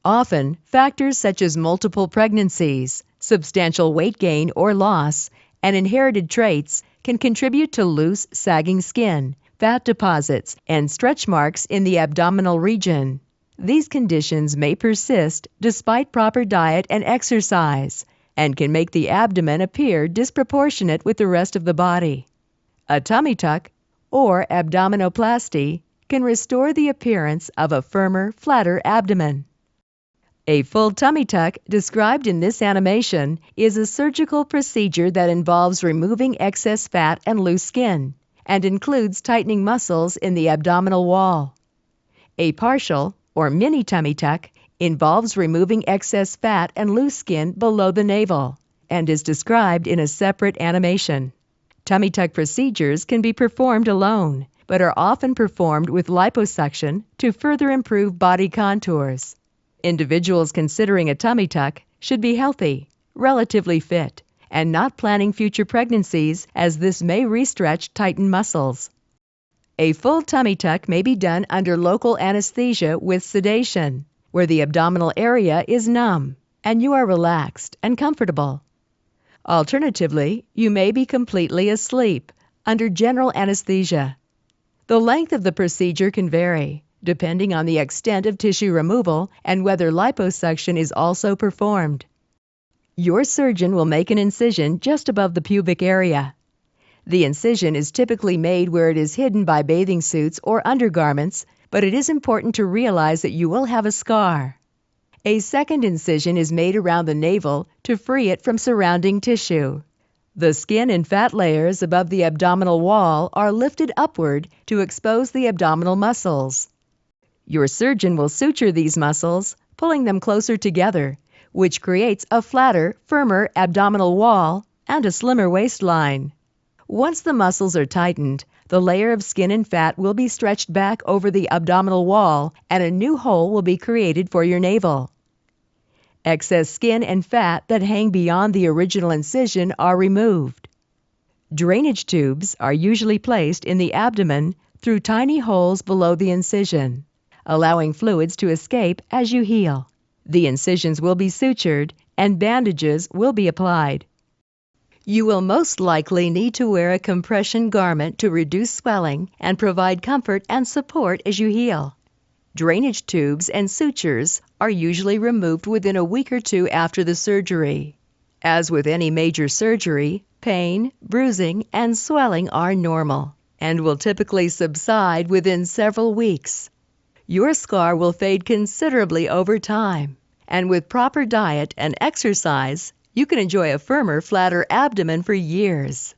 Often, factors such as multiple pregnancies, substantial weight gain or loss, and inherited traits can contribute to loose, sagging skin, fat deposits, and stretch marks in the abdominal region. These conditions may persist despite proper diet and exercise, and can make the abdomen appear disproportionate with the rest of the body. A tummy tuck, or abdominoplasty, can restore the appearance of a firmer, flatter abdomen. A full tummy tuck, described in this animation, is a surgical procedure that involves removing excess fat and loose skin, and includes tightening muscles in the abdominal wall. A partial, or mini tummy tuck, involves removing excess fat and loose skin below the navel, and is described in a separate animation. Tummy tuck procedures can be performed alone, but are often performed with liposuction to further improve body contours. Individuals considering a tummy tuck should be healthy, relatively fit, and not planning future pregnancies, as this may restretch tightened muscles. A full tummy tuck may be done under local anesthesia with sedation, where the abdominal area is numb and you are relaxed and comfortable. Alternatively, you may be completely asleep under general anesthesia. The length of the procedure can vary, depending on the extent of tissue removal and whether liposuction is also performed. Your surgeon will make an incision just above the pubic area. The incision is typically made where it is hidden by bathing suits or undergarments, but it is important to realize that you will have a scar. A second incision is made around the navel to free it from surrounding tissue. The skin and fat layers above the abdominal wall are lifted upward to expose the abdominal muscles. Your surgeon will suture these muscles, pulling them closer together, which creates a flatter, firmer abdominal wall and a slimmer waistline. Once the muscles are tightened, the layer of skin and fat will be stretched back over the abdominal wall and a new hole will be created for your navel. Excess skin and fat that hang beyond the original incision are removed. Drainage tubes are usually placed in the abdomen through tiny holes below the incision, allowing fluids to escape as you heal. The incisions will be sutured and bandages will be applied. You will most likely need to wear a compression garment to reduce swelling and provide comfort and support as you heal. Drainage tubes and sutures are usually removed within a week or two after the surgery. As with any major surgery, pain, bruising, and swelling are normal and will typically subside within several weeks. Your scar will fade considerably over time, and with proper diet and exercise, you can enjoy a firmer, flatter abdomen for years.